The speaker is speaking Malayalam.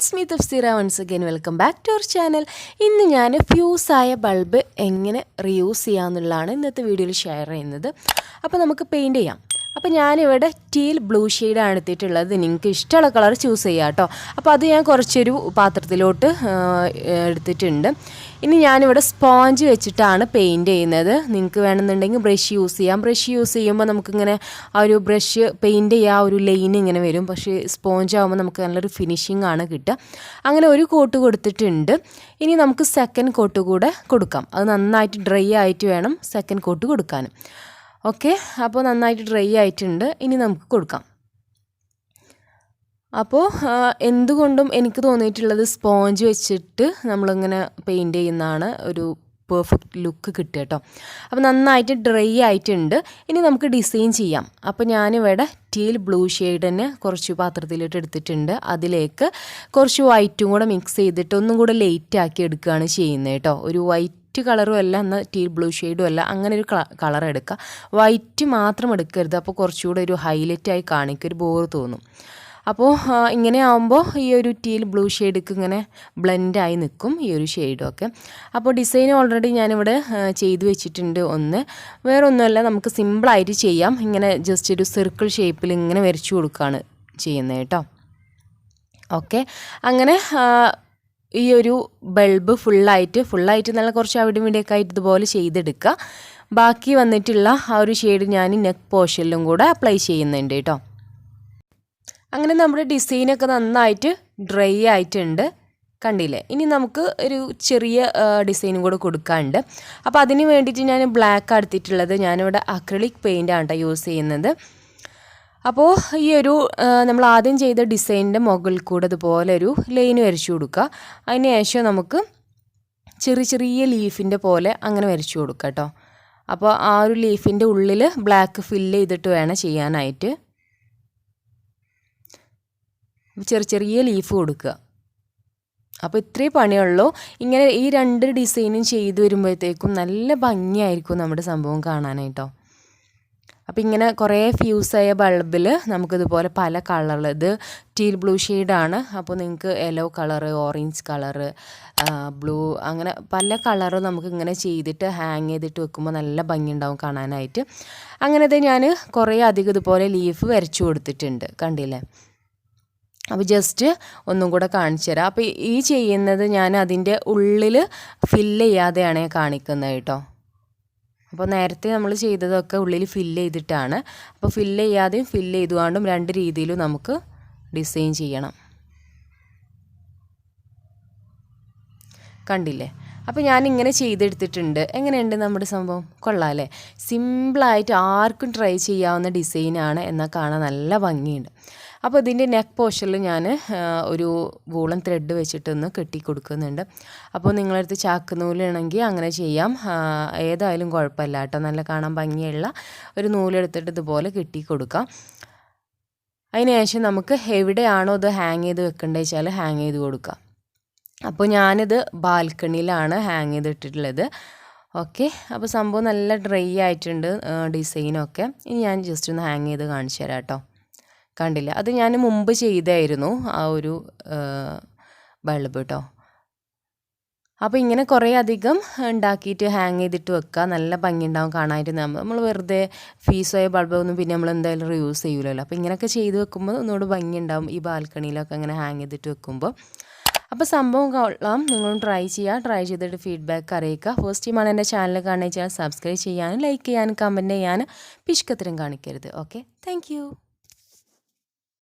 It's me Tafsira once again. Welcome back to our channel. ഇന്ന് ഞാൻ ഫ്യൂസ് ആയ ബൾബ് എങ്ങനെ റീയൂസ് ചെയ്യാമെന്നുള്ളതാണ് ഇന്നത്തെ വീഡിയോയിൽ ഷെയർ ചെയ്യുന്നത്. അപ്പോൾ നമുക്ക് പെയിൻറ് ചെയ്യാം. അപ്പോൾ ഞാനിവിടെ ടീൽ ബ്ലൂ ഷെയ്ഡാണ് എടുത്തിട്ടുള്ളത്. നിങ്ങൾക്ക് ഇഷ്ടമുള്ള കളർ ചൂസ് ചെയ്യാം കേട്ടോ. അപ്പോൾ അത് ഞാൻ കുറച്ചൊരു പാത്രത്തിലോട്ട് എടുത്തിട്ടുണ്ട്. ഇനി ഞാനിവിടെ സ്പോഞ്ച് വെച്ചിട്ടാണ് പെയിൻറ് ചെയ്യുന്നത്. നിങ്ങൾക്ക് വേണമെന്നുണ്ടെങ്കിൽ ബ്രഷ് യൂസ് ചെയ്യാം. ബ്രഷ് യൂസ് ചെയ്യുമ്പോൾ നമുക്കിങ്ങനെ ആ ഒരു ബ്രഷ് പെയിൻറ് ചെയ്യുക ആ ഒരു ലൈൻ ഇങ്ങനെ വരും. പക്ഷേ സ്പോഞ്ച് ആകുമ്പോൾ നമുക്ക് നല്ലൊരു ഫിനിഷിംഗ് ആണ് കിട്ടുക. അങ്ങനെ ഒരു കോട്ട് കൊടുത്തിട്ടുണ്ട്. ഇനി നമുക്ക് സെക്കൻഡ് കോട്ട് കൂടെ കൊടുക്കാം. അത് നന്നായിട്ട് ഡ്രൈ ആയിട്ട് വേണം സെക്കൻഡ് കോട്ട് കൊടുക്കാനും. ഓക്കെ, അപ്പോൾ നന്നായിട്ട് ഡ്രൈ ആയിട്ടുണ്ട്. ഇനി നമുക്ക് കൊടുക്കാം. അപ്പോൾ എന്തുകൊണ്ടും എനിക്ക് തോന്നിയിട്ടുള്ളത് സ്പോഞ്ച് വെച്ചിട്ട് നമ്മളിങ്ങനെ പെയിൻറ് ചെയ്യുന്നതാണ് ഒരു പെർഫെക്റ്റ് ലുക്ക് കിട്ടുക കേട്ടോ. അപ്പോൾ നന്നായിട്ട് ഡ്രൈ ആയിട്ടുണ്ട്. ഇനി നമുക്ക് ഡിസൈൻ ചെയ്യാം. അപ്പോൾ ഞാനിവിടെ ടീൽ ബ്ലൂ ഷെയ്ഡ് തന്നെ കുറച്ച് പാത്രത്തിലിട്ട് എടുത്തിട്ടുണ്ട്. അതിലേക്ക് കുറച്ച് വൈറ്റും കൂടെ മിക്സ് ചെയ്തിട്ട് ഒന്നും കൂടെ ലൈറ്റ് ആക്കി എടുക്കുകയാണ് ചെയ്യുന്നത് കേട്ടോ. ഒരു വൈറ്റ് കളറും അല്ല, എന്നാൽ ടീൽ ബ്ലൂ ഷെയ്ഡും അല്ല, അങ്ങനെ ഒരു കളർ എടുക്കുക. വൈറ്റ് മാത്രം എടുക്കരുത്, അപ്പോൾ കുറച്ചുകൂടെ ഒരു ഹൈലൈറ്റായി കാണിക്കും, ഒരു ബോർ തോന്നും. അപ്പോൾ ഇങ്ങനെ ആകുമ്പോൾ ഈ ഒരു ടീൽ ബ്ലൂ ഷെയ്ഡൊക്കെ ഇങ്ങനെ ബ്ലെൻഡായി നിൽക്കും ഈ ഒരു ഷെയ്ഡൊക്കെ. അപ്പോൾ ഡിസൈൻ ഓൾറെഡി ഞാനിവിടെ ചെയ്തു വെച്ചിട്ടുണ്ട്. വേറെ ഒന്നുമല്ല, നമുക്ക് സിമ്പിളായിട്ട് ചെയ്യാം. ഇങ്ങനെ ജസ്റ്റ് ഒരു സർക്കിൾ ഷേപ്പിൽ ഇങ്ങനെ വരച്ചു കൊടുക്കുകയാണ് ചെയ്യുന്നത് കേട്ടോ. ഓക്കെ, അങ്ങനെ ഈ ഒരു ബൾബ് ഫുള്ളായിട്ട് നല്ല കുറച്ച് അവിടെ ഇവിടെയൊക്കെ ആയിട്ട് ഇതുപോലെ ചെയ്തെടുക്കുക. ബാക്കി വന്നിട്ടുള്ള ആ ഒരു ഷെയ്ഡ് ഞാൻ നെക്ക് പോർഷനിലും കൂടെ അപ്ലൈ ചെയ്യുന്നുണ്ട് കേട്ടോ. അങ്ങനെ നമ്മുടെ ഡിസൈനൊക്കെ നന്നായിട്ട് ഡ്രൈ ആയിട്ടുണ്ട്, കണ്ടില്ലേ. ഇനി നമുക്ക് ഒരു ചെറിയ ഡിസൈനും കൂടെ കൊടുക്കാനുണ്ട്. അപ്പോൾ അതിന് വേണ്ടിയിട്ട് ഞാൻ ബ്ലാക്ക് എടുത്തിട്ടുള്ളത്. ഞാനിവിടെ അക്രിലിക് പെയിൻ്റാണ് കേട്ടോ യൂസ് ചെയ്യുന്നത്. അപ്പോൾ ഈ ഒരു നമ്മൾ ആദ്യം ചെയ്ത ഡിസൈനിൻ്റെ മുകളിൽ കൂടെ ഇതുപോലെ ഒരു ലൈൻ വരച്ചു കൊടുക്കുക. അതിന് ശേഷം നമുക്ക് ചെറിയ ലീഫിൻ്റെ പോലെ അങ്ങനെ വരച്ചു കൊടുക്കുക കേട്ടോ. അപ്പോൾ ആ ഒരു ലീഫിൻ്റെ ഉള്ളിൽ ബ്ലാക്ക് ഫില്ല് ചെയ്തിട്ട് വേണം ചെയ്യാനായിട്ട്. ചെറിയ ലീഫ് കൊടുക്കുക. അപ്പോൾ ഇത്രയും പണിയുള്ളൂ. ഇങ്ങനെ ഈ രണ്ട് ഡിസൈനും ചെയ്ത് വരുമ്പോഴത്തേക്കും നല്ല ഭംഗിയായിരിക്കും നമ്മുടെ സംഭവം കാണാനായിട്ടോ. അപ്പോൾ ഇങ്ങനെ കുറേ ഫ്യൂസായ ബൾബിൽ നമുക്കിതുപോലെ പല കളറിൽ, ഇത് ടീൽ ബ്ലൂ ഷെയ്ഡാണ്. അപ്പോൾ നിങ്ങൾക്ക് yellow colour, orange colour, blue, അങ്ങനെ പല കളറ് നമുക്കിങ്ങനെ ചെയ്തിട്ട് ഹാങ് ചെയ്തിട്ട് വെക്കുമ്പോൾ നല്ല ഭംഗി ഉണ്ടാവും കാണാനായിട്ട്. അങ്ങനത്തെ ഞാൻ കുറേ അധികം ഇതുപോലെ ലീഫ് വരച്ചു കൊടുത്തിട്ടുണ്ട്, കണ്ടില്ലേ. അപ്പോൾ ജസ്റ്റ് ഒന്നും കൂടെ കാണിച്ചു തരാം. അപ്പോൾ ഈ ചെയ്യുന്നത് ഞാൻ അതിൻ്റെ ഉള്ളിൽ ഫില്ല് ചെയ്യാതെയാണ് കാണിക്കുന്നത് കേട്ടോ. അപ്പോൾ നേരത്തെ നമ്മൾ ചെയ്തതൊക്കെ ഉള്ളിൽ ഫില്ല് ചെയ്തിട്ടാണ്. അപ്പോൾ ഫില്ല് ചെയ്യാതെയും ഫില്ല് ചെയ്തുകൊണ്ടും രണ്ട് രീതിയിലും നമുക്ക് ഡിസൈൻ ചെയ്യണം, കണ്ടില്ലേ. അപ്പോൾ ഞാനിങ്ങനെ ചെയ്തെടുത്തിട്ടുണ്ട്. എങ്ങനെയുണ്ട് നമ്മുടെ സംഭവം? കൊള്ളാം അല്ലേ? സിമ്പിളായിട്ട് ആർക്കും ട്രൈ ചെയ്യാവുന്ന ഡിസൈനാണ്, എന്നാൽ കാണാൻ നല്ല ഭംഗിയുണ്ട്. അപ്പോൾ ഇതിൻ്റെ നെക്ക് പോർഷനിൽ ഞാൻ ഒരു വൂളൻ ത്രെഡ് വെച്ചിട്ടൊന്ന് കെട്ടി കൊടുക്കുന്നുണ്ട്. അപ്പോൾ നിങ്ങളടുത്ത് ചാക്കുനൂലാണെങ്കിൽ അങ്ങനെ ചെയ്യാം, ഏതായാലും കുഴപ്പമില്ല കേട്ടോ. നല്ല കാണാൻ ഭംഗിയുള്ള ഒരു നൂലെടുത്തിട്ട് ഇതുപോലെ കെട്ടി കൊടുക്കാം. അതിന് ശേഷം നമുക്ക് എവിടെയാണോ ഇത് ഹാങ് ചെയ്ത് വെക്കേണ്ടത് വെച്ചാൽ ഹാങ് ചെയ്ത് കൊടുക്കാം. അപ്പോൾ ഞാനിത് ബാൽക്കണിയിലാണ് ഹാങ് ചെയ്തിട്ടുള്ളത്. ഓക്കെ, അപ്പോൾ സംഭവം നല്ല ഡ്രൈ ആയിട്ടുണ്ട് ഡിസൈനൊക്കെ. ഇനി ഞാൻ ജസ്റ്റ് ഒന്ന് ഹാങ് ചെയ്ത് കാണിച്ചു തരാം കേട്ടോ. കണ്ടില്ല, അത് ഞാൻ മുമ്പ് ചെയ്തായിരുന്നു ആ ഒരു ബൾബ് കേട്ടോ. അപ്പോൾ ഇങ്ങനെ കുറേ അധികം ഉണ്ടാക്കിയിട്ട് ഹാങ് ചെയ്തിട്ട് വെക്കുക, നല്ല ഭംഗി ഉണ്ടാവും കാണാനായിട്ട്. നമ്മൾ വെറുതെ ഫീസായ ബൾബൊന്നും പിന്നെ നമ്മൾ എന്തായാലും റീയൂസ് ചെയ്യൂലല്ലോ. അപ്പോൾ ഇങ്ങനെയൊക്കെ ചെയ്ത് വെക്കുമ്പോൾ ഒന്നുകൂടെ ഭംഗി ഉണ്ടാവും ഈ ബാൽക്കണിയിലൊക്കെ അങ്ങനെ ഹാങ് ചെയ്തിട്ട് വെക്കുമ്പോൾ. അപ്പോൾ സംഭവം കൊള്ളാം, നിങ്ങളും ട്രൈ ചെയ്യുക. ട്രൈ ചെയ്തിട്ട് ഫീഡ്ബാക്ക് അറിയിക്കുക. ഫസ്റ്റ് ടൈമാണ് എൻ്റെ ചാനൽ കാണുക വെച്ചാൽ സബ്സ്ക്രൈബ് ചെയ്യാനും ലൈക്ക് ചെയ്യാനും കമൻറ്റ് ചെയ്യാനും പിഷ്കത്തരം കാണിക്കരുത്. Okay, thank